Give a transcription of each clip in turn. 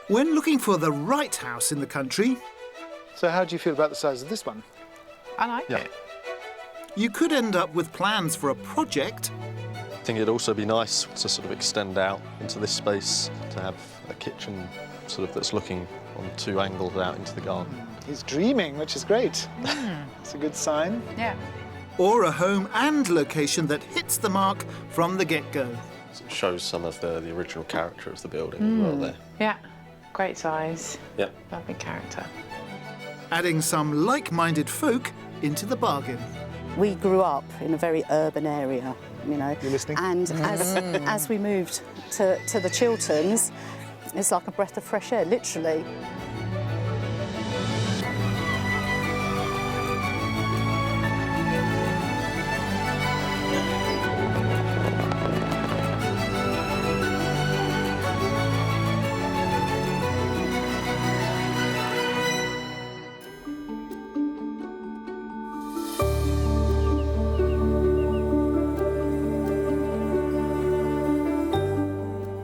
When looking for the right house in the country, So how do you feel about the size of this one? I like it. you could end up with plans for a project, I think it'd also be nice to sort of extend out into this space, to have a kitchen sort of that's looking on two angles out into the garden. He's dreaming, which is great. It's a good sign. Yeah. or a home and location that hits the mark from the get-go. It shows some of the original character of the building as well there. Yeah. Great size. Yep. Lovely character. Adding some like-minded folk into the bargain. We grew up in a very urban area, you know. You listening? And as we moved to the Chilterns, it's like a breath of fresh air, literally.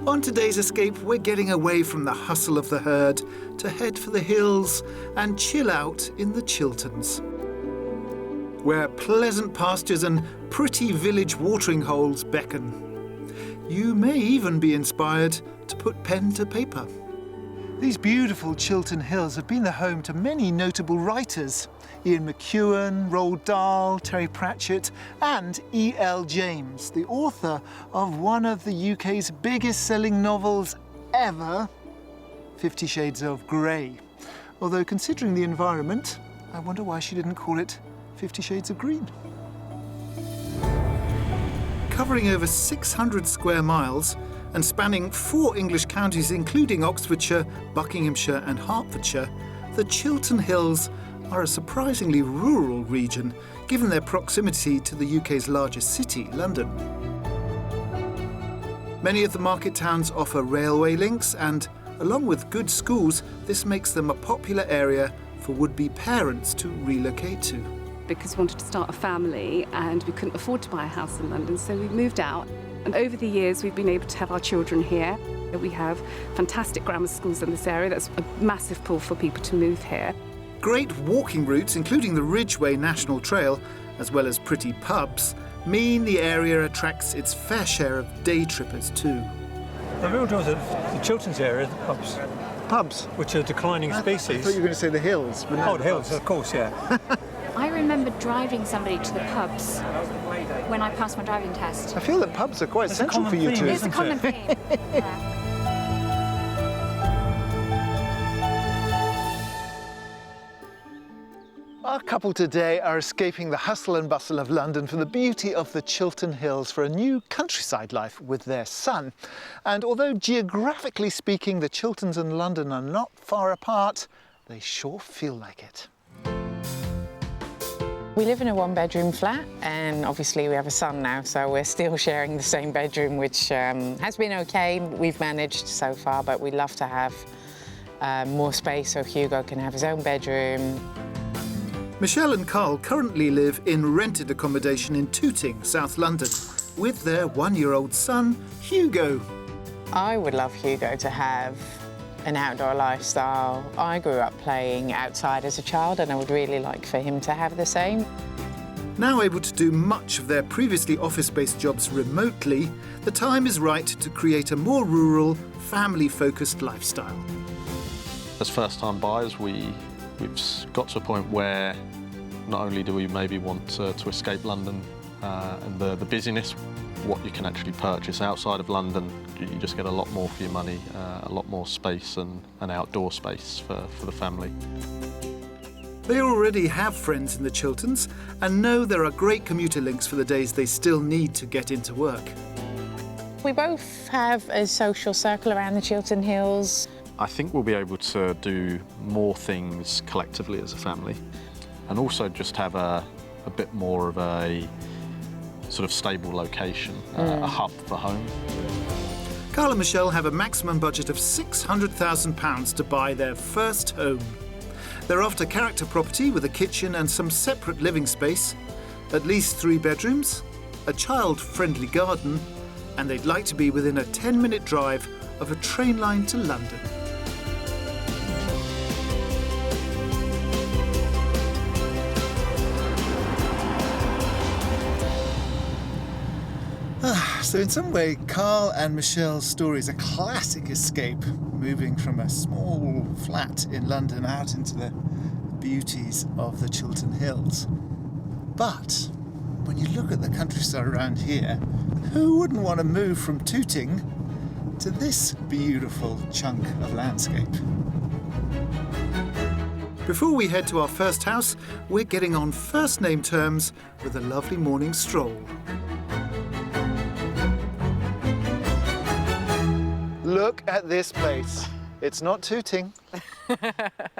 On today's escape, we're getting away from the hustle of the herd to head for the hills and chill out in the Chilterns, where pleasant pastures and pretty village watering holes beckon. You may even be inspired to put pen to paper. These beautiful Chiltern Hills have been the home to many notable writers: Ian McEwan, Roald Dahl, Terry Pratchett, and E.L. James, the author of one of the UK's biggest-selling novels ever, 50 Shades of Grey. Although, considering the environment, I wonder why she didn't call it 50 Shades of Green. Covering over 600 square miles and spanning 4 English counties, including Oxfordshire, Buckinghamshire and Hertfordshire, the Chiltern Hills are a surprisingly rural region, given their proximity to the UK's largest city, London. Many of the market towns offer railway links and, along with good schools, this makes them a popular area for would-be parents to relocate to. Because we wanted to start a family and we couldn't afford to buy a house in London, so we moved out. And over the years, we've been able to have our children here. We have fantastic grammar schools in this area. That's a massive pull for people to move here. Great walking routes, including the Ridgeway National Trail, as well as pretty pubs, mean the area attracts its fair share of day trippers too. The real draws of the Chilterns area are the pubs, Pubs? which are declining I species. thought you were going to say the hills. But Oh, the hills, of course, yeah. I remember driving somebody to the pubs when I passed my driving test. I feel that pubs are quite It's a central common for you theme, two. It's a isn't common it? theme. Yeah. Our couple today are escaping the hustle and bustle of London for the beauty of the Chiltern Hills for a new countryside life with their son. And although geographically speaking the Chilterns and London are not far apart, they sure feel like it. We live in a one-bedroom flat, and obviously we have a son now, so we're still sharing the same bedroom, which has been okay. We've managed so far, but we'd love to have more space so Hugo can have his own bedroom. Michelle and Carl currently live in rented accommodation in Tooting, South London, with their 1-year-old son, Hugo. I would love Hugo to have an outdoor lifestyle. I grew up playing outside as a child, and I would really like for him to have the same. Now able to do much of their previously office-based jobs remotely, the time is right to create a more rural, family-focused lifestyle. As first-time buyers, we've got to a point where not only do we maybe want to escape London and the busyness, what you can actually purchase outside of London, you just get a lot more for your money, a lot more space and outdoor space for the family. They already have friends in the Chilterns and know there are great commuter links for the days they still need to get into work. We both have a social circle around the Chiltern Hills. I think we'll be able to do more things collectively as a family, and also just have a bit more of a sort of stable location, a hub for home. Carl and Michelle have a maximum budget of £600,000 to buy their first home. They're after character property with a kitchen and some separate living space, at least 3 bedrooms, a child-friendly garden, and they'd like to be within a 10-minute drive of a train line to London. So in some way, Carl and Michelle's story is a classic escape, moving from a small flat in London out into the beauties of the Chiltern Hills. But when you look at the countryside around here, who wouldn't want to move from Tooting to this beautiful chunk of landscape? Before we head to our first house, we're getting on first-name terms with a lovely morning stroll. Look at this place. It's not Tooting.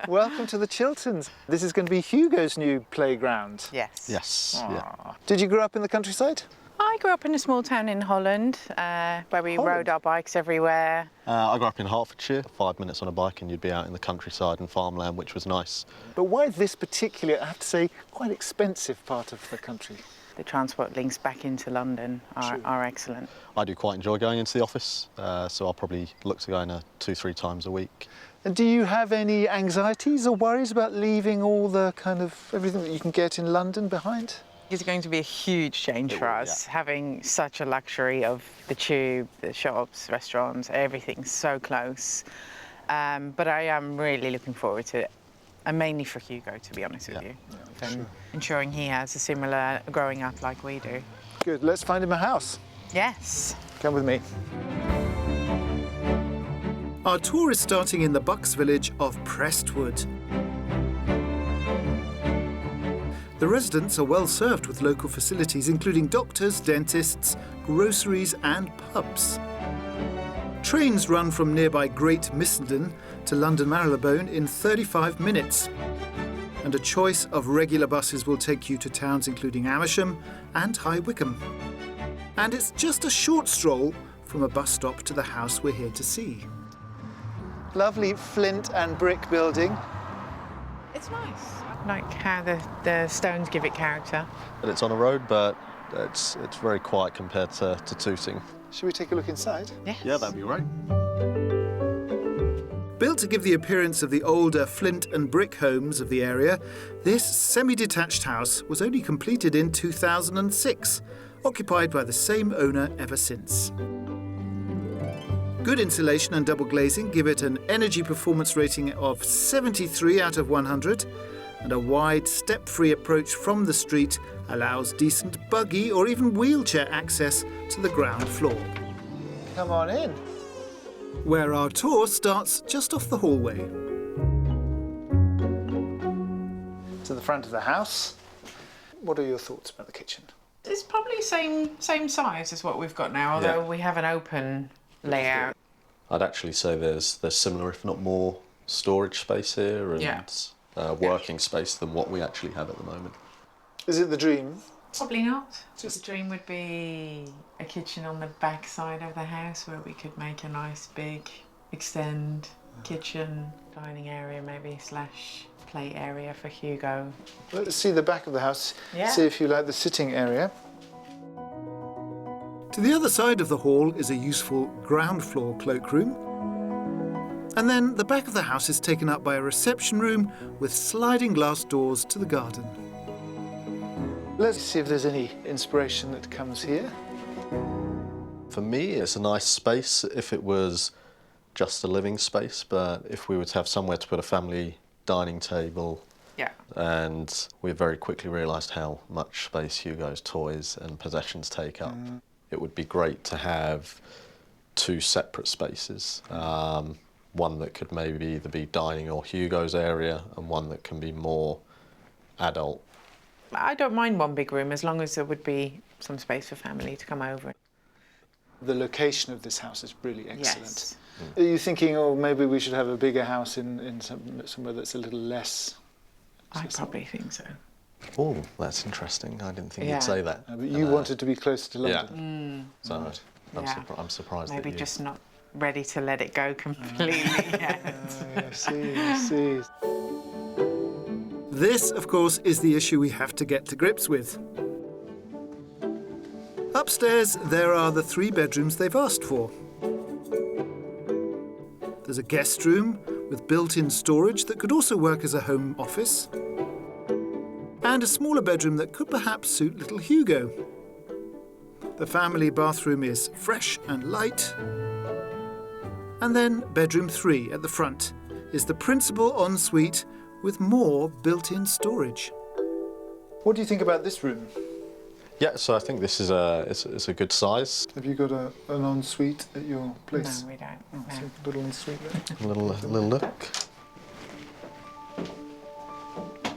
Welcome to the Chilterns. This is going to be Hugo's new playground. Yes. Yes. Yeah. Did you grow up in the countryside? I grew up in a small town in Holland where we rode our bikes everywhere. I grew up in Hertfordshire. 5 minutes on a bike and you'd be out in the countryside and farmland, which was nice. But why this particular, I have to say, quite expensive part of the country? The transport links back into London are excellent. I do quite enjoy going into the office, so I'll probably look to go in 2-3 times a week. And do you have any anxieties or worries about leaving all the kind of everything that you can get in London behind? It's going to be a huge change for us, having such a luxury of the tube, the shops, restaurants, everything so close. But I am really looking forward to it, and mainly for Hugo, to be honest with you. And ensuring he has a similar prgrowing up like we do. Good, let's find him a house. Yes. Come with me. Our tour is starting in the Bucks village of Prestwood. The residents are well served with local facilities, including doctors, dentists, groceries and pubs. Trains run from nearby Great Missenden to London Marylebone in 35 minutes. And a choice of regular buses will take you to towns including Ammersham and High Wycombe. And it's just a short stroll from a bus stop to the house we're here to see. Lovely flint and brick building. It's nice. Like how the stones give it character. But it's on a road, but it's very quiet compared to Tooting. Should we take a look inside? Yes. Yeah, that'd be great. Built to give the appearance of the older flint and brick homes of the area, this semi-detached house was only completed in 2006, occupied by the same owner ever since. Good insulation and double glazing give it an energy performance rating of 73 out of 100, and a wide step-free approach from the street allows decent buggy or even wheelchair access to the ground floor. Come on in. Where our tour starts just off the hallway. To the front of the house. What are your thoughts about the kitchen? It's probably same size as what we've got now, although we have an open layout. I'd actually say there's similar, if not more, storage space here and working space than what we actually have at the moment. Is it the dream? Probably not. The dream would be a kitchen on the back side of the house where we could make a nice big extend kitchen, dining area maybe / play area for Hugo. Let's see the back of the house, Yeah. see if you like the sitting area. To the other side of the hall is a useful ground floor cloakroom. And then the back of the house is taken up by a reception room with sliding glass doors to the garden. Let's see if there's any inspiration that comes here. For me, it's a nice space if it was just a living space, but if we were to have somewhere to put a family dining table, and we very quickly realised how much space Hugo's toys and possessions take up. It would be great to have 2 separate spaces. One that could maybe either be dining or Hugo's area, and one that can be more adult. I don't mind one big room as long as there would be some space for family to come over. The location of this house is really excellent. Yes. Are you thinking, oh, maybe we should have a bigger house in somewhere that's a little less? I probably think so. Oh, that's interesting. I didn't think you'd say that. But you wanted to be closer to London. Yeah. So I'm surprised. Maybe that just not ready to let it go completely yet. I see. This, of course, is the issue we have to get to grips with. Upstairs, there are the 3 bedrooms they've asked for. There's a guest room with built-in storage that could also work as a home office, and a smaller bedroom that could perhaps suit little Hugo. The family bathroom is fresh and light. And then bedroom 3 at the front is the principal ensuite with more built-in storage. What do you think about this room? Yeah, so I think this is it's a good size. Have you got an ensuite at your place? No, we don't. Oh, No. so a little ensuite there. A little look.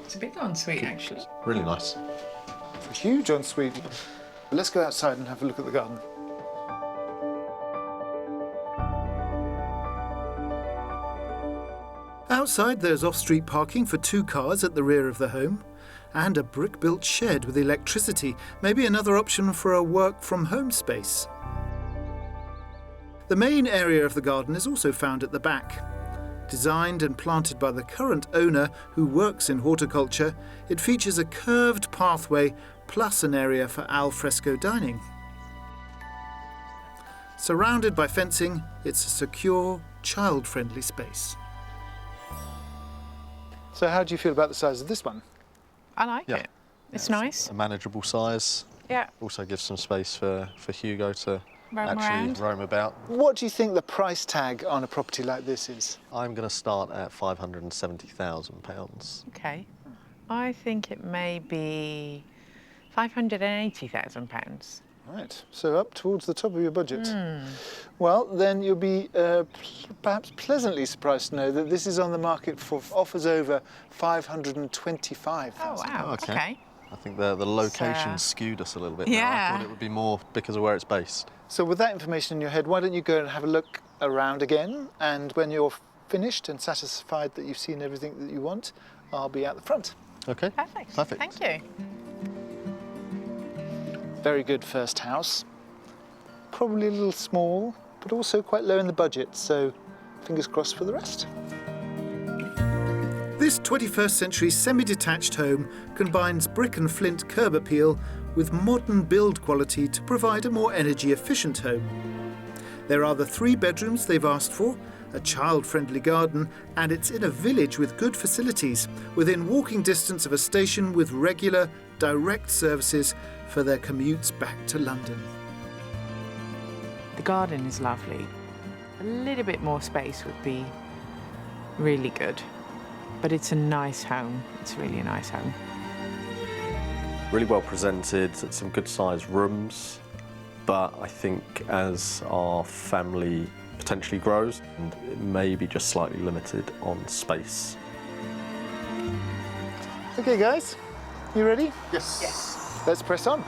It's a big ensuite, actually. Really nice. It's a huge ensuite. Let's go outside and have a look at the garden. Outside there's off-street parking for 2 cars at the rear of the home and a brick-built shed with electricity, maybe another option for a work-from-home space. The main area of the garden is also found at the back. Designed and planted by the current owner who works in horticulture, it features a curved pathway plus an area for al fresco dining. Surrounded by fencing, it's a secure, child-friendly space. So how do you feel about the size of this one? I like Yeah. it. It's nice. A manageable size. Yeah. Also gives some space for Hugo to Roam actually around. roam about. What do you think the price tag on a property like this is? I'm going to start at £570,000. Okay. I think it may be £580,000. Right, so up towards the top of your budget. Well, then you'll be perhaps pleasantly surprised to know that this is on the market for offers over £525,000. Oh, wow. Okay. I think the location So- skewed us a little bit. Now. I Yeah. thought it would be more because of where it's based. So with that information in your head, why don't you go and have a look around again, and when you're finished and satisfied that you've seen everything that you want, I'll be out the front. Okay. Perfect. Perfect. Thank you. Very good first house. Probably a little small, but also quite low in the budget, so fingers crossed for the rest. This 21st century semi-detached home combines brick and flint curb appeal with modern build quality to provide a more energy-efficient home. There are the 3 bedrooms they've asked for, a child-friendly garden, and it's in a village with good facilities, within walking distance of a station with regular, direct services for their commutes back to London. The garden is lovely. A little bit more space would be really good. But it's a nice home. It's really a nice home. Really well presented, some good sized rooms. But I think as our family potentially grows, and it may be just slightly limited on space. Okay, guys, you ready? Yes. Yes. Let's press on.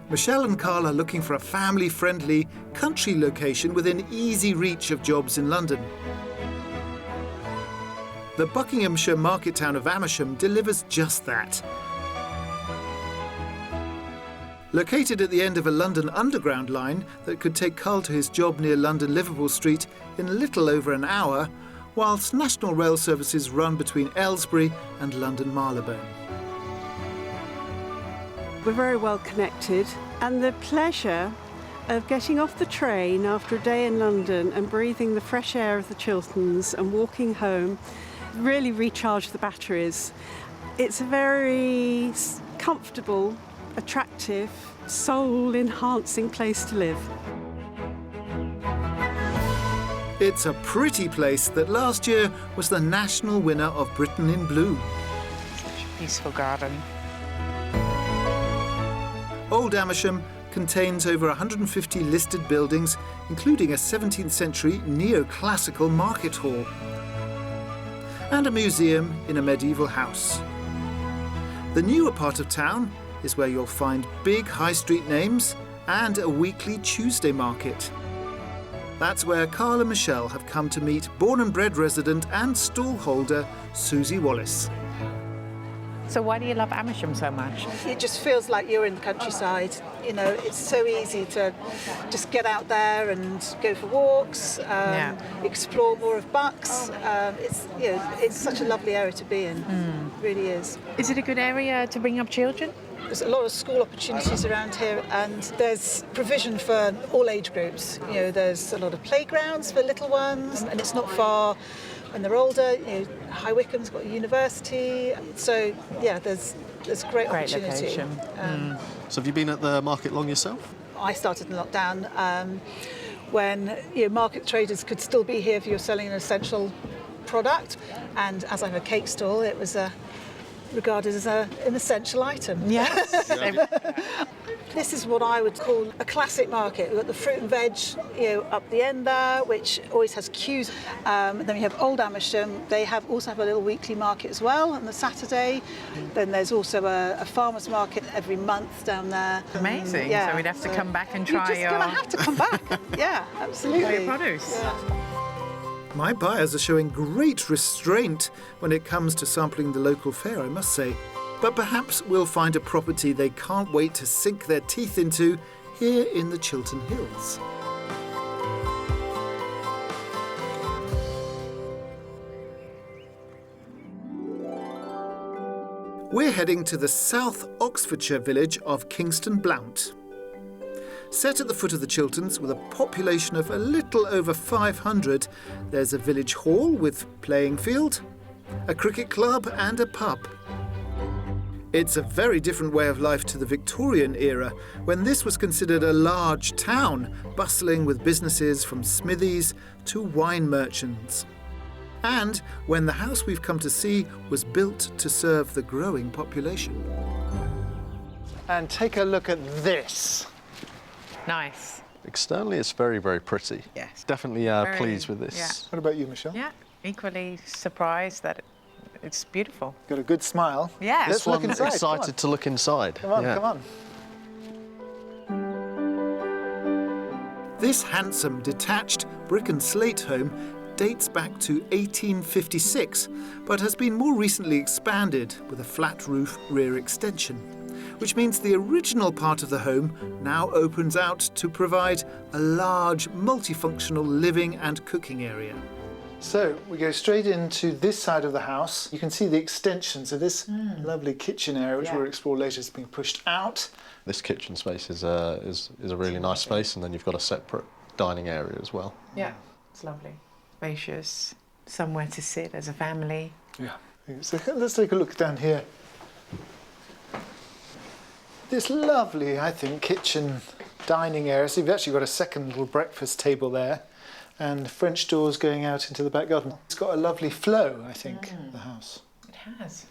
Michelle and Carl are looking for a family-friendly country location within easy reach of jobs in London. The Buckinghamshire market town of Ammersham delivers just that. Located at the end of a London Underground line that could take Carl to his job near London Liverpool Street in a little over an hour, whilst national rail services run between Aylesbury and London Marylebone. We're very well connected, and the pleasure of getting off the train after a day in London and breathing the fresh air of the Chilterns and walking home really recharged the batteries. It's a very comfortable, attractive, soul-enhancing place to live. It's a pretty place that last year was the national winner of Britain in Blue. Such a peaceful garden. Old Ammersham contains over 150 listed buildings, including a 17th century neoclassical market hall and a museum in a medieval house. The newer part of town is where you'll find big high street names and a weekly Tuesday market. That's where Carl and Michelle have come to meet born and bred resident and stallholder Susie Wallace. So why do you love Ammersham so much? It just feels like you're in the countryside. You know, it's so easy to just get out there and go for walks, explore more of Bucks. It's such a lovely area to be in. It really is. Is it a good area to bring up children? There's a lot of school opportunities around here, and there's provision for all age groups. You know, there's a lot of playgrounds for little ones, and it's not far when they're older. You know, High Wycombe's got a university, so yeah, there's great opportunity. Location. So have you been at the market long yourself? I started in lockdown when market traders could still be here if you're selling an essential product, and as I have a cake stall, it was regarded as an essential item. Yes. This is what I would call a classic market. We've got the fruit and veg, up the end there, which always has queues. Then we have Old Ammersham. They also have a little weekly market as well on the Saturday. Then there's also a farmers market every month down there. Amazing. So we'd have to come back and try You're just going to have to come back. Yeah, absolutely. your produce. Yeah. My buyers are showing great restraint when it comes to sampling the local fare, I must say. But perhaps we'll find a property they can't wait to sink their teeth into here in the Chiltern Hills. We're heading to the South Oxfordshire village of Kingston Blount. Set at the foot of the Chilterns, with a population of a little over 500, there's a village hall with playing field, a cricket club and a pub. It's a very different way of life to the Victorian era, when this was considered a large town, bustling with businesses from smithies to wine merchants. And when the house we've come to see was built to serve the growing population. And take a look at this. Nice. Externally, it's very, very pretty. Yes. Definitely pleased with this. Yeah. What about you, Michelle? Yeah, equally surprised that it's beautiful. Got a good smile. Yeah. Let's look inside. Excited to look inside. Come on, come on. This handsome, detached brick and slate home dates back to 1856, but has been more recently expanded with a flat roof rear extension, which means the original part of the home now opens out to provide a large, multifunctional living and cooking area. So we go straight into this side of the house. You can see the extension. So this lovely kitchen area, which we'll explore later, is being pushed out. This kitchen space is a really nice space, and then you've got a separate dining area as well. Yeah, it's lovely. Spacious, somewhere to sit as a family. Yeah. So let's take a look down here. This lovely, I think, kitchen dining area. So you've actually got a second little breakfast table there, and French doors going out into the back garden. It's got a lovely flow, I think, the house. It has.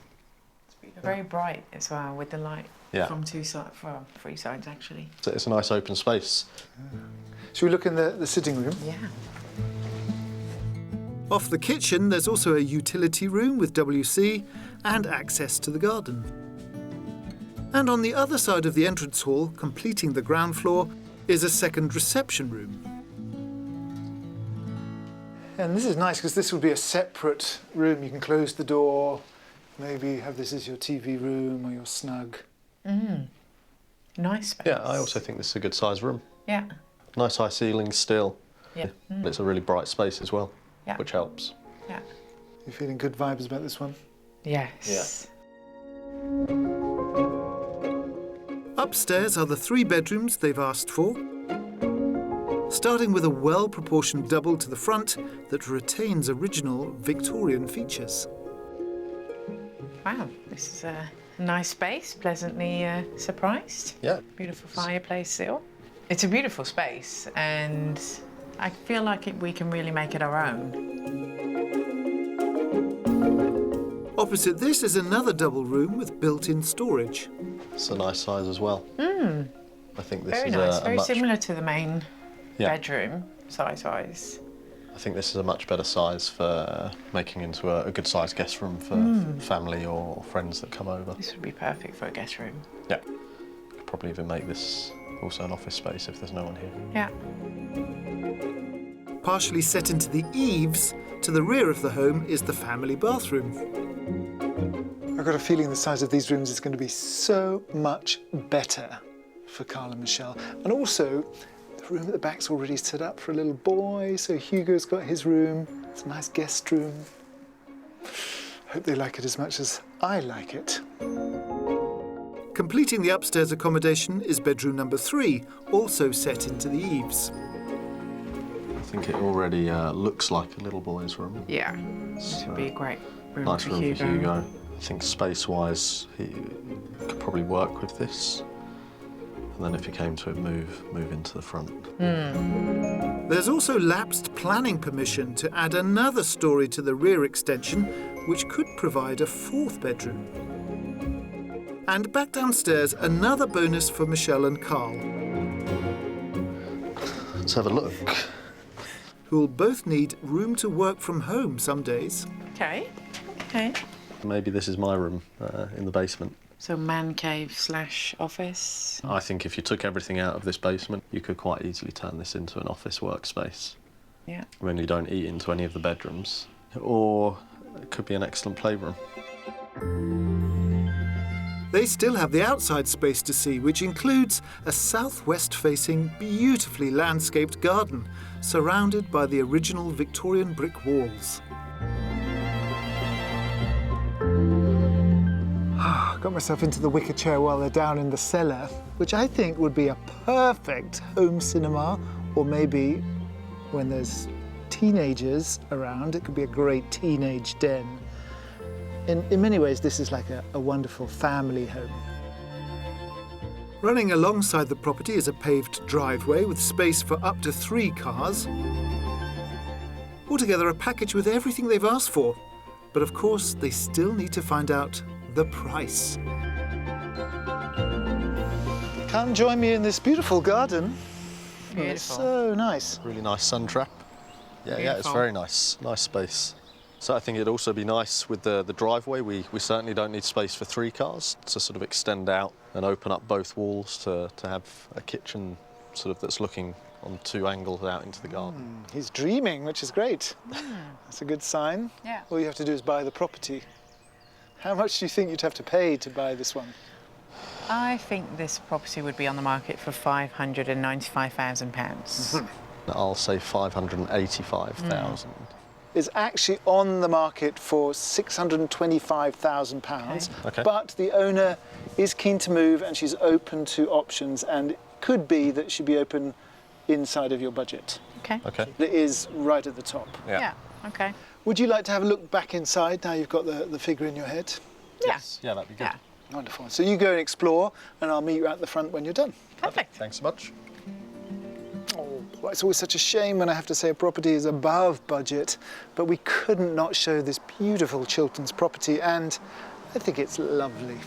It's very bright as well, with the light from from three sides, actually. So it's a nice open space. Should we look in the sitting room? Yeah. Off the kitchen, there's also a utility room with WC and access to the garden. And on the other side of the entrance hall, completing the ground floor, is a second reception room. And this is nice because this would be a separate room. You can close the door, maybe have this as your TV room or your snug. Nice space. Yeah, I also think this is a good size room. Yeah. Nice high ceilings still. Yeah. But it's a really bright space as well, Yeah. which helps. Yeah. You feeling good vibes about this one? Yes. Upstairs are the 3 bedrooms they've asked for, starting with a well-proportioned double to the front that retains original Victorian features. Wow, this is a nice space, pleasantly surprised. Yeah. Beautiful fireplace still. It's a beautiful space, and I feel like we can really make it our own. Opposite this is another double room with built-in storage. It's a nice size as well. I think this Very is nice, a very much, similar to the main bedroom, size-wise. I think this is a much better size for making into a good sized guest room for family or friends that come over. This would be perfect for a guest room. Yeah. Could probably even make this also an office space if there's no one here. Yeah. Partially set into the eaves, to the rear of the home is the family bathroom. I've got a feeling the size of these rooms is going to be so much better for Carl and Michelle. And also, the room at the back's already set up for a little boy, so Hugo's got his room. It's a nice guest room. Hope they like it as much as I like it. Completing the upstairs accommodation is bedroom number 3, also set into the eaves. I think it already looks like a little boy's room. Yeah, this would be a great room Nice for room Hugo. for Hugo. I think space-wise, he could probably work with this. And then if he came to it, move into the front. There's also lapsed planning permission to add another storey to the rear extension, which could provide a 4th bedroom. And back downstairs, another bonus for Michelle and Carl, Let's have a look. who'll both need room to work from home some days. Okay, okay. Maybe this is my room in the basement. So man cave / office. I think if you took everything out of this basement, you could quite easily turn this into an office workspace. Yeah. When you don't eat into any of the bedrooms. Or it could be an excellent playroom. They still have the outside space to see, which includes a southwest-facing, beautifully landscaped garden, surrounded by the original Victorian brick walls. Got myself into the wicker chair while they're down in the cellar, which I think would be a perfect home cinema, or maybe when there's teenagers around, it could be a great teenage den. In many ways, this is like a wonderful family home. Running alongside the property is a paved driveway with space for up to 3 cars. Altogether, a package with everything they've asked for. But of course, they still need to find out the price. Come join me in this beautiful garden. Beautiful. It's so nice. Really nice sun trap. Yeah, it's Beautiful. very nice. Nice space. So I think it'd also be nice with the driveway. We certainly don't need space for 3 cars to sort of extend out and open up both walls to have a kitchen sort of that's looking on 2 angles out into the garden. He's dreaming, which is great. That's a good sign. Yeah. All you have to do is buy the property. How much do you think you'd have to pay to buy this one? I think this property would be on the market for £595,000. I'll say 585,000. Is actually on the market for £625,000. Okay. But the owner is keen to move and she's open to options, and it could be that she'd be open inside of your budget. Okay. Okay. It is right at the top. Yeah. Okay. Would you like to have a look back inside now you've got the figure in your head? Yes. Yeah, that'd be good. Yeah. Wonderful. So you go and explore and I'll meet you at the front when you're done. Perfect. Thanks so much. Oh, well, it's always such a shame when I have to say a property is above budget, but we couldn't not show this beautiful Chilterns property, and I think it's lovely.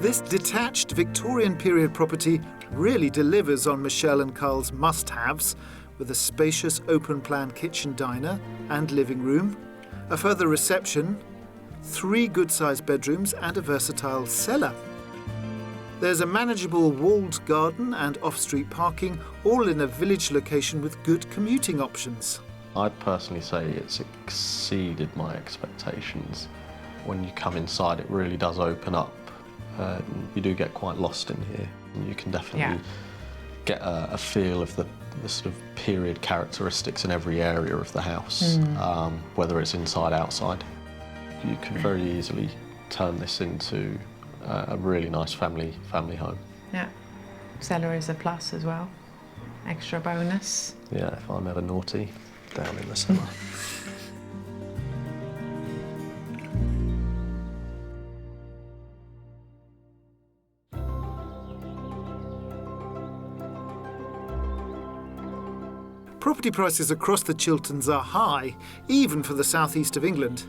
This detached Victorian period property really delivers on Michelle and Carl's must-haves, with a spacious open-plan kitchen diner and living room, a further reception, 3 good-sized bedrooms and a versatile cellar. There's a manageable walled garden and off-street parking, all in a village location with good commuting options. I'd personally say it's exceeded my expectations. When you come inside, it really does open up. You do get quite lost in here. You can definitely get a feel of the sort of period characteristics in every area of the house, whether it's inside, outside. You can very easily turn this into a really nice family home. Yeah. Cellar is a plus as well. Extra bonus. Yeah, if I'm ever naughty, down in the cellar. Property prices across the Chilterns are high, even for the southeast of England.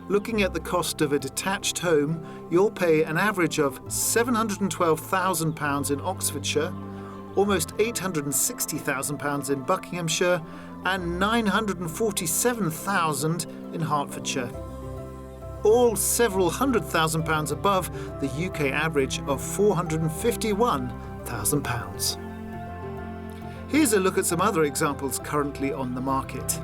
Looking at the cost of a detached home, you'll pay an average of £712,000 in Oxfordshire, almost £860,000 in Buckinghamshire, and £947,000 in Hertfordshire. All several £100,000 above the UK average of £451,000. Here's a look at some other examples currently on the market.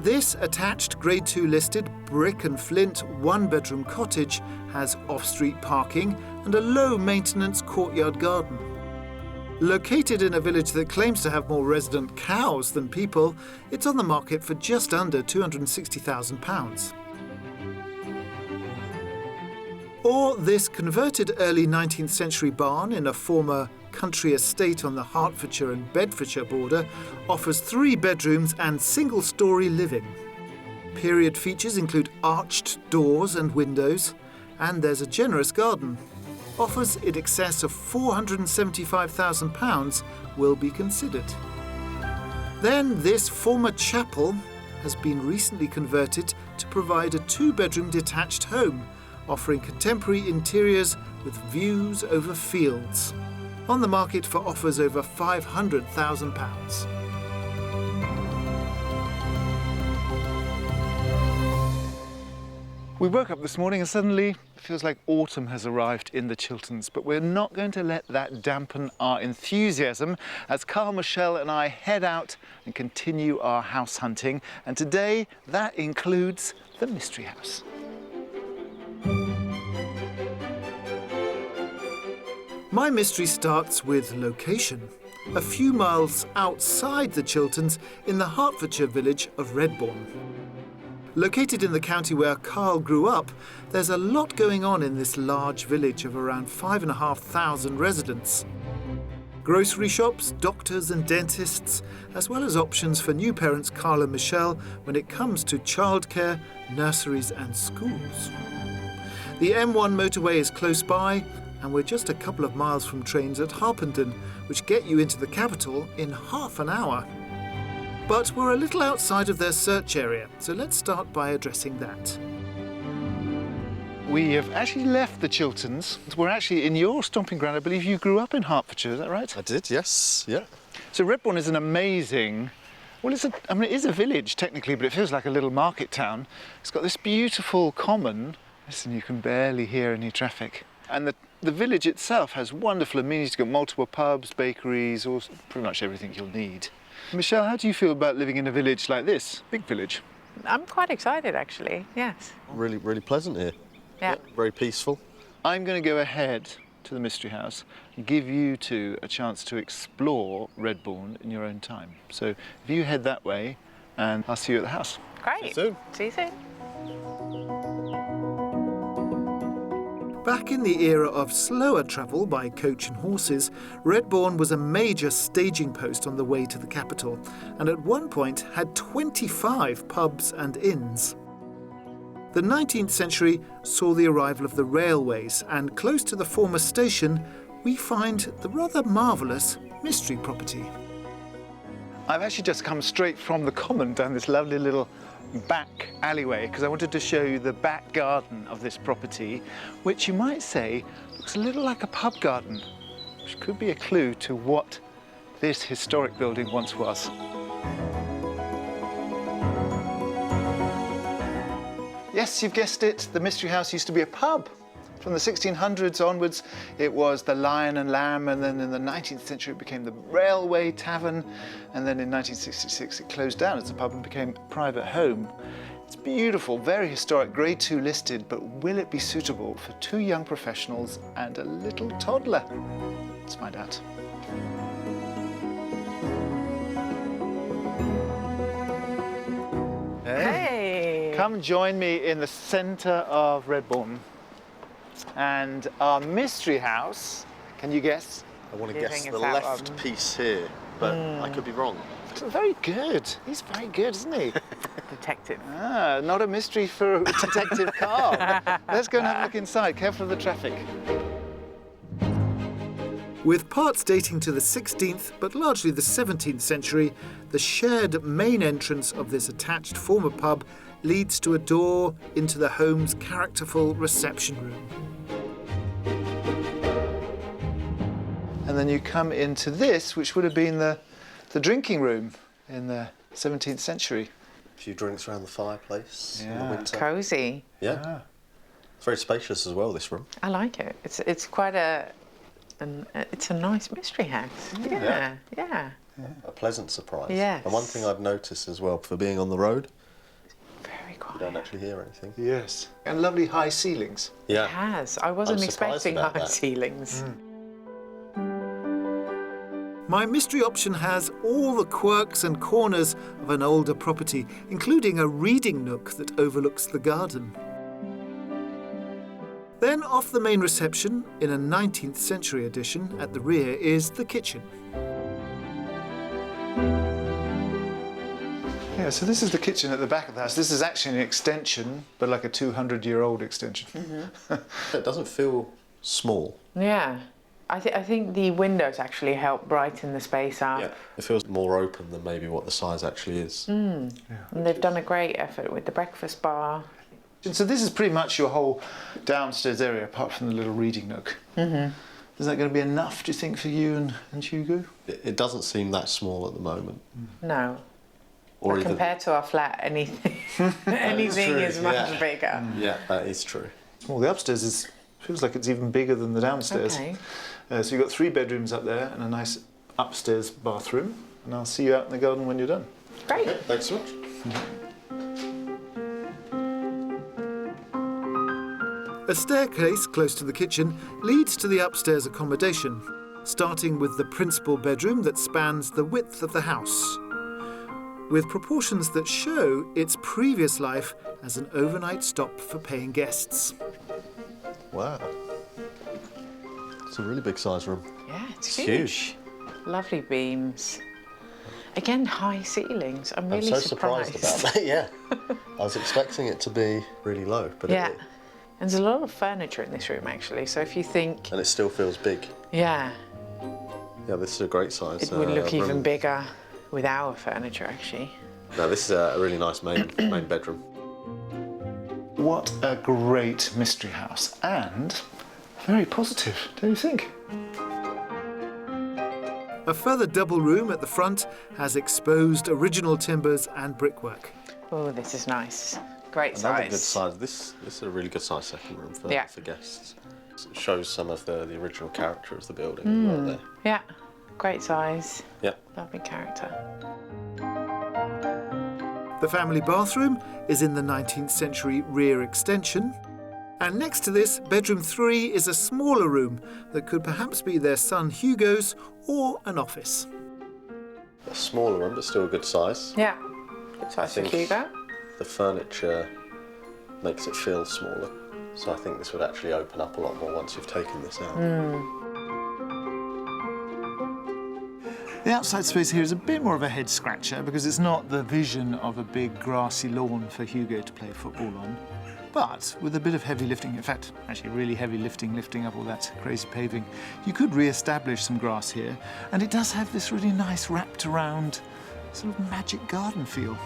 This attached Grade 2 listed brick and flint 1-bedroom cottage has off-street parking and a low-maintenance courtyard garden. Located in a village that claims to have more resident cows than people, it's on the market for just under £260,000. Or this converted early 19th century barn in a former country estate on the Hertfordshire and Bedfordshire border offers 3 bedrooms and single-storey living. Period features include arched doors and windows, and there's a generous garden. Offers in excess of £475,000 will be considered. Then this former chapel has been recently converted to provide a 2-bedroom detached home, offering contemporary interiors with views over fields. On the market for offers over £500,000. We woke up this morning and suddenly it feels like autumn has arrived in the Chilterns, but we're not going to let that dampen our enthusiasm as Carl, Michelle and I head out and continue our house hunting. And today that includes the Mystery House. My mystery starts with location. A few miles outside the Chilterns in the Hertfordshire village of Redbourne. Located in the county where Carl grew up, there's a lot going on in this large village of around 5,500 residents. Grocery shops, doctors and dentists, as well as options for new parents Carl and Michelle when it comes to childcare, nurseries and schools. The M1 motorway is close by, and we're just a couple of miles from trains at Harpenden, which get you into the capital in half an hour. But we're a little outside of their search area, so let's start by addressing that. We have actually left the Chilterns. We're actually in your stomping ground. I believe you grew up in Hertfordshire, is that right? I did, yes, yeah. So Redbourne is an amazing, well, it is a village technically, but it feels like a little market town. It's got this beautiful common. Listen, you can barely hear any traffic. And the village itself has wonderful amenities. You've got multiple pubs, bakeries, pretty much everything you'll need. Michelle, how do you feel about living in a village like this, big village? I'm quite excited, actually, yes. Really, really pleasant here. Yeah. Very peaceful. I'm going to go ahead to the Mystery House and give you two a chance to explore Redbourne in your own time. So if you head that way, and I'll see you at the house. Great. See you soon. See you soon. Back in the era of slower travel by coach and horses, Redbourne was a major staging post on the way to the capital, and at one point had 25 pubs and inns. The 19th century saw the arrival of the railways, and close to the former station, we find the rather marvellous Mystery property. I've actually just come straight from the common down this lovely little back alleyway because I wanted to show you the back garden of this property, which you might say looks a little like a pub garden, which could be a clue to what this historic building once was. Yes, you've guessed it, the Mystery House used to be a pub. From the 1600s onwards, it was the Lion and Lamb, and then in the 19th century it became the Railway Tavern, and then in 1966 it closed down as a pub and became a private home. It's beautiful, very historic, Grade 2 listed, but will it be suitable for 2 young professionals and a little toddler? Let's find out. Hey! Come join me in the centre of Redbourne. And our Mystery House, can you guess? I want to You guess think the it's that left one? piece here, but I could be wrong. Very good. He's very good, isn't he? Detective. Ah, not a mystery for Detective Carl. Let's go and have a look inside. Careful of the traffic. With parts dating to the 16th but largely the 17th century, the shared main entrance of this attached former pub leads to a door into the home's characterful reception room. And then you come into this, which would have been the drinking room in the 17th century. A few drinks around the fireplace in the winter. Cosy. Yeah. Ah. It's very spacious as well, this room. I like it. It's quite it's a nice mystery house. Yeah. A pleasant surprise. Yes. And one thing I've noticed as well, for being on the road, Very you quiet. don't actually hear anything. Yes. And lovely high ceilings. Yeah. It has. I wasn't I'm surprised expecting about high that. ceilings. My mystery option has all the quirks and corners of an older property, including a reading nook that overlooks the garden. Then off the main reception, in a 19th century addition at the rear, is the kitchen. Yeah, so this is the kitchen at the back of the house. This is actually an extension, but like a 200-year-old extension. It doesn't feel small. Yeah. I think the windows actually help brighten the space up. Yeah, it feels more open than maybe what the size actually is. And they've done a great effort with the breakfast bar. And so this is pretty much your whole downstairs area, apart from the little reading nook. Is that going to be enough, do you think, for you and Hugo? It doesn't seem that small at the moment. No. Or But compared to our flat, anything is much bigger. Yeah, that is true. Well, the upstairs feels like it's even bigger than the downstairs. Okay. So you've got 3 bedrooms up there and a nice upstairs bathroom. And I'll see you out in the garden when you're done. Great. Okay, thanks so much. A staircase close to the kitchen leads to the upstairs accommodation, starting with the principal bedroom that spans the width of the house, with proportions that show its previous life as an overnight stop for paying guests. Wow. It's a really big size room. Yeah, it's huge. Lovely beams. Again, high ceilings. I'm really so surprised about that, yeah. I was expecting it to be really low, but yeah. And there's a lot of furniture in this room, actually, so if you think... And it still feels big. Yeah. Yeah, this is a great size. It would look room. even bigger with our furniture, actually. No, this is a really nice main bedroom. What a great mystery house, and very positive, don't you think? A further double room at the front has exposed original timbers and brickwork. Oh, this is nice. Great Another size. good size. This is a really good size second room for guests. It shows some of the original character of the building right there. Yeah, great size. Yeah. Lovely character. The family bathroom is in the 19th century rear extension. And next to this, bedroom 3 is a smaller room that could perhaps be their son Hugo's or an office. A smaller room, but still a good size. Yeah, good size for Hugo. The furniture makes it feel smaller. So I think this would actually open up a lot more once you've taken this out. The outside space here is a bit more of a head scratcher because it's not the vision of a big grassy lawn for Hugo to play football on, but with a bit of heavy lifting, in fact, actually really heavy lifting up all that crazy paving, you could re-establish some grass here, and it does have this really nice wrapped around sort of magic garden feel.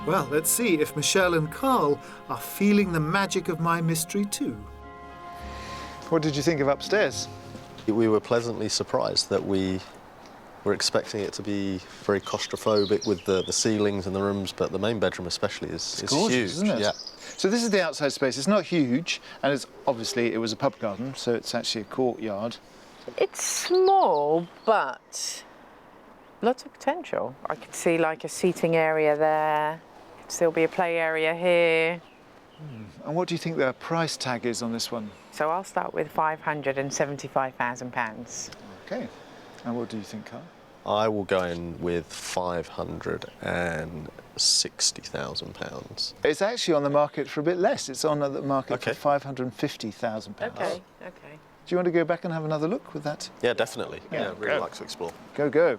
Well, let's see if Michelle and Carl are feeling the magic of my mystery too. What did you think of upstairs? We were pleasantly surprised that we were expecting it to be very claustrophobic with the ceilings and the rooms, but the main bedroom especially is gorgeous, huge. Isn't it? Yeah. So this is the outside space. It's not huge, and it's obviously it was a pub garden, so it's actually a courtyard. It's small, but lots of potential. I could see like a seating area there. Could still be a play area here. And what do you think the price tag is on this one? So I'll start with £575,000. Okay. And what do you think, Carl? I will go in with £560,000. It's actually on the market for a bit less. It's on the market for £550,000. Okay. Do you want to go back and have another look with that? Yeah, definitely. Yeah, really go. like to explore. Go.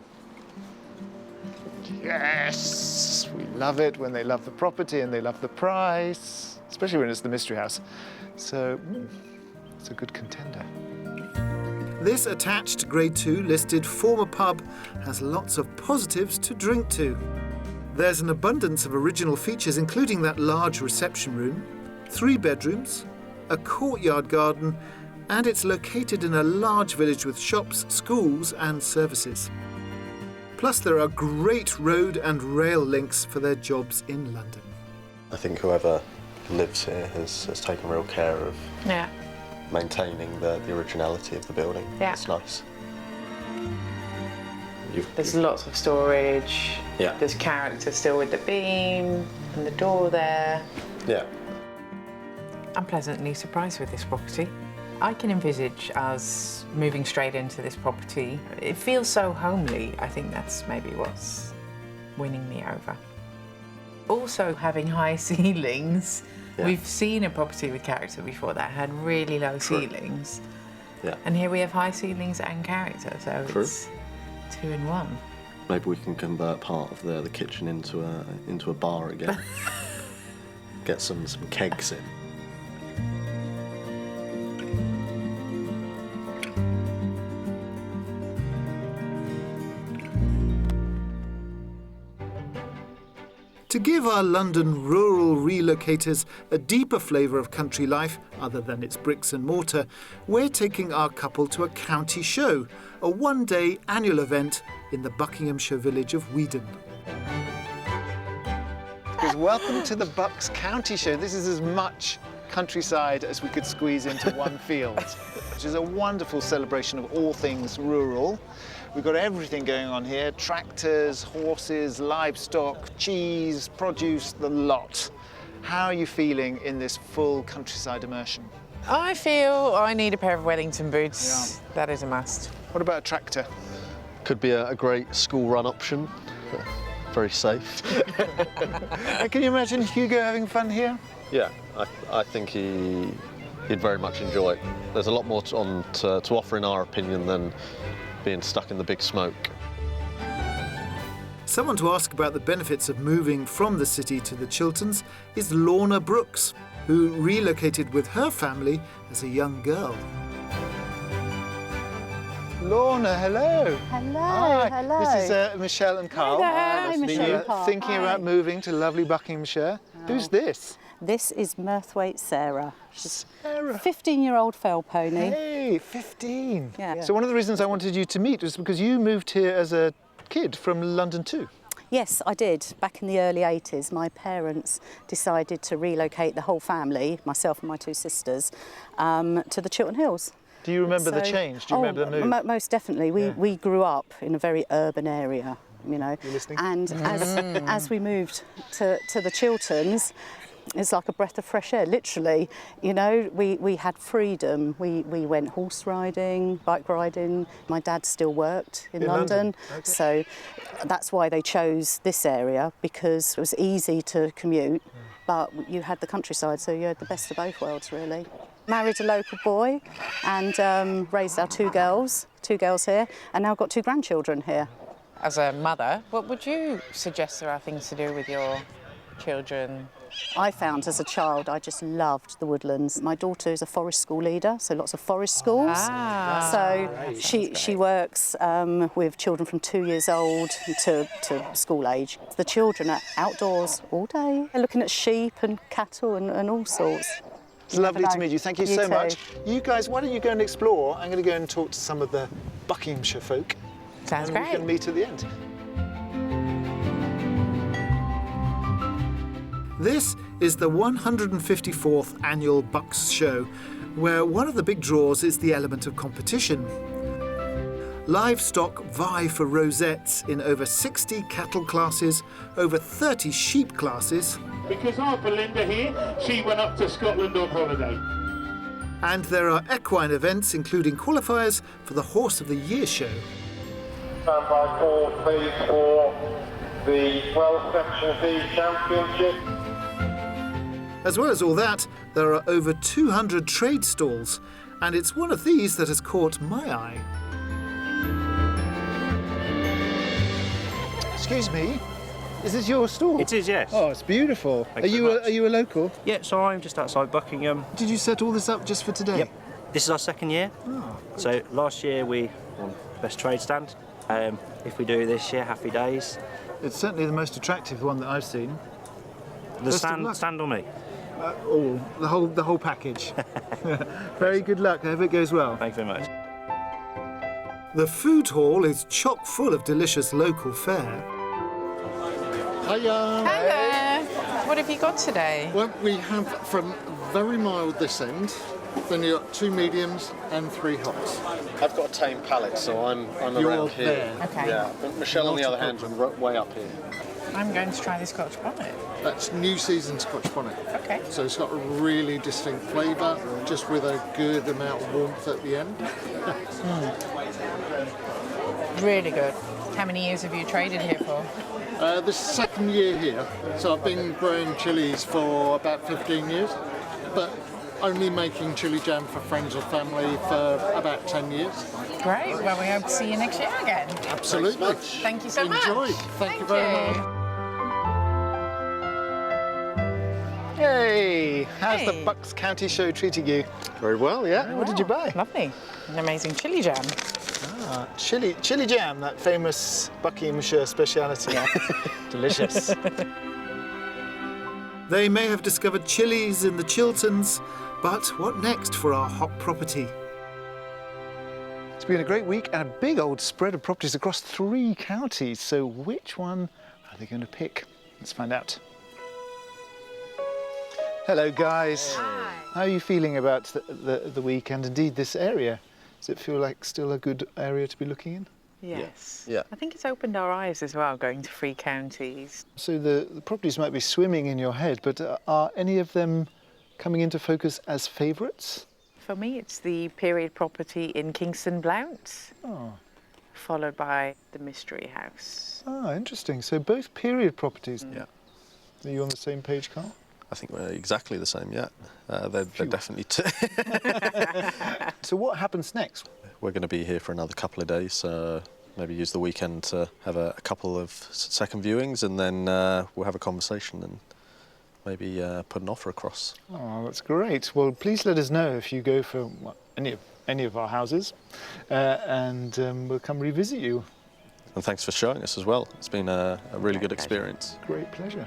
Yes! We love it when they love the property and they love the price, especially when it's the mystery house. So, it's a good contender. This attached Grade 2 listed former pub has lots of positives to drink to. There's an abundance of original features, including that large reception room, 3 bedrooms, a courtyard garden, and it's located in a large village with shops, schools and services. Plus there are great road and rail links for their jobs in London. I think whoever lives here has taken real care of Yeah. maintaining the originality of the building. Yeah. It's nice. There's lots of storage. Yeah. There's character still with the beam and the door there. Yeah. I'm pleasantly surprised with this property. I can envisage us moving straight into this property. It feels so homely. I think that's maybe what's winning me over. Also, having high ceilings Yeah. We've seen a property with character before that had really low ceilings. Yeah. And here we have high ceilings and character, so it's 2 in 1. Maybe we can convert part of the kitchen into a bar again. Get some kegs in. To give our London rural relocators a deeper flavour of country life, other than its bricks and mortar, we're taking our couple to a county show, a one-day annual event in the Buckinghamshire village of Weedon. Welcome to the Bucks County Show. This is as much countryside as we could squeeze into one field, which is a wonderful celebration of all things rural. We've got everything going on here: tractors, horses, livestock, cheese, produce, the lot. How are you feeling in this full countryside immersion? I feel I need a pair of Wellington boots. Yeah. That is a must. What about a tractor? Could be a great school run option. Very safe. And can you imagine Hugo having fun here? Yeah, I think he'd very much enjoy it. There's a lot more to offer, in our opinion, than being stuck in the big smoke. Someone to ask about the benefits of moving from the city to the Chilterns is Lorna Brooks, who relocated with her family as a young girl. Lorna, hello. Hello, Hi. hello. This is Michelle and Carl. Hi, Michelle and Carl. Thinking about moving to lovely Buckinghamshire. Who's this? This is Mirthwaite Sarah. She's a 15-year-old fell pony. Hey, 15. Yeah. So one of the reasons I wanted you to meet was because you moved here as a kid from London too. Yes, I did. Back in the early 80s, my parents decided to relocate the whole family, myself and my 2 sisters, to the Chiltern Hills. Do you remember the change? Do you remember the move? Most definitely. We grew up in a very urban area, you know. You listening? And as we moved to the Chilterns, it's like a breath of fresh air, literally. You know, we had freedom. We went horse riding, bike riding. My dad still worked in London. Okay. So that's why they chose this area, because it was easy to commute, but you had the countryside, so you had the best of both worlds, really. Married a local boy and raised our 2 girls here, and now got 2 grandchildren here. As a mother, what would you suggest there are things to do with your children? I found as a child I just loved the woodlands. My daughter is a forest school leader, so lots of forest schools. So she works with children from 2 years old to school age. The children are outdoors all day. They're looking at sheep and cattle and all sorts. It's lovely to meet you. Thank you so much. You guys, why don't you go and explore? I'm going to go and talk to some of the Buckinghamshire folk. Sounds great. We can meet at the end. This is the 154th annual Bucks Show, where one of the big draws is the element of competition. Livestock vie for rosettes in over 60 cattle classes, over 30 sheep classes. Because our Belinda here, she went up to Scotland on holiday. And there are equine events, including qualifiers for the Horse of the Year show. Stand by 4, please, for the Welsh Section D Championship. As well as all that, there are over 200 trade stalls, and it's one of these that has caught my eye. Excuse me, is this your stall? It is, yes. Oh, it's beautiful. Are you a local? Yeah, so I'm just outside Buckingham. Did you set all this up just for today? Yep. This is our 2nd year. Oh, so last year we won Best Trade Stand. If we do this year, happy days. It's certainly the most attractive one that I've seen. The stand or me? The whole package. Very good luck. I hope it goes well. Thanks very much. The food hall is chock full of delicious local fare. Hiya. Hello. What have you got today? Well, we have from very mild this end, then you've got 2 mediums and 3 hots. I've got a tame palate, so I'm You're around here. there. Okay. Yeah, but Michelle, on the other hand, is way up here. I'm going to try the Scotch bonnet. That's new season Scotch bonnet. Okay. So it's got a really distinct flavour, just with a good amount of warmth at the end. Really good. How many years have you traded here for? This is second year here, so I've been growing chilies for about 15 years, but only making chili jam for friends or family for about 10 years. Great. Well, we hope to see you next year again. Absolutely. Thank you so much. Enjoy. Thank you very much. Hey, how's the Bucks County show treating you? Very well, yeah. What did you buy? Lovely. An amazing chili jam. Chili jam, that famous Buckinghamshire speciality. Delicious. They may have discovered chilies in the Chilterns, but what next for our hot property? It's been a great week and a big old spread of properties across 3 counties. So which one are they going to pick? Let's find out. Hello, guys. Hi. How are you feeling about the week and indeed this area? Does it feel like still a good area to be looking in? Yes. Yeah. I think it's opened our eyes as well, going to 3 counties. So the properties might be swimming in your head, but are any of them coming into focus as favourites? For me, it's the period property in Kingston Blount, followed by the Mystery House. Ah, interesting. So both period properties. Yeah. Are you on the same page, Carl? I think we're exactly the same, yeah. They're definitely two. So what happens next? We're going to be here for another couple of days, maybe use the weekend to have a couple of second viewings, and then we'll have a conversation and maybe put an offer across. Oh, that's great. Well, please let us know if you go for any of our houses, and we'll come revisit you. And thanks for showing us as well. It's been a really good experience. Great pleasure.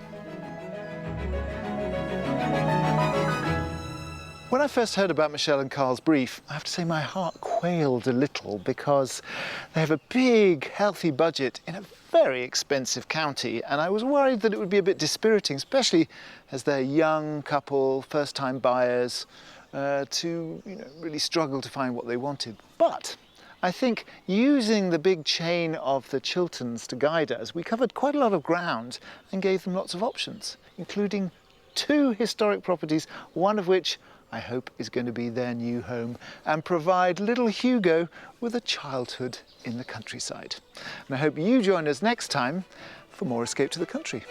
When I first heard about Michelle and Carl's brief, I have to say my heart quailed a little because they have a big, healthy budget in a very expensive county, and I was worried that it would be a bit dispiriting, especially as they're a young couple, first-time buyers, to really struggle to find what they wanted. But I think using the big chain of the Chilterns to guide us, we covered quite a lot of ground and gave them lots of options, including 2 historic properties, one of which I hope is going to be their new home and provide little Hugo with a childhood in the countryside. And I hope you join us next time for more Escape to the Country.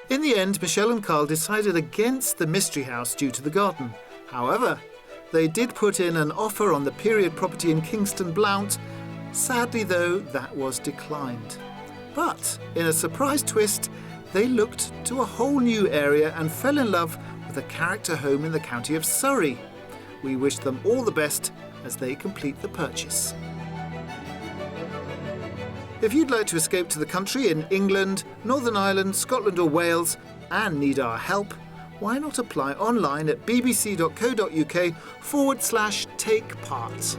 In the end, Michelle and Carl decided against the Mystery House due to the garden. However, they did put in an offer on the period property in Kingston Blount. Sadly, though, that was declined. But in a surprise twist, they looked to a whole new area and fell in love with a character home in the county of Surrey. We wish them all the best as they complete the purchase. If you'd like to escape to the country in England, Northern Ireland, Scotland or Wales and need our help, why not apply online at bbc.co.uk/take part.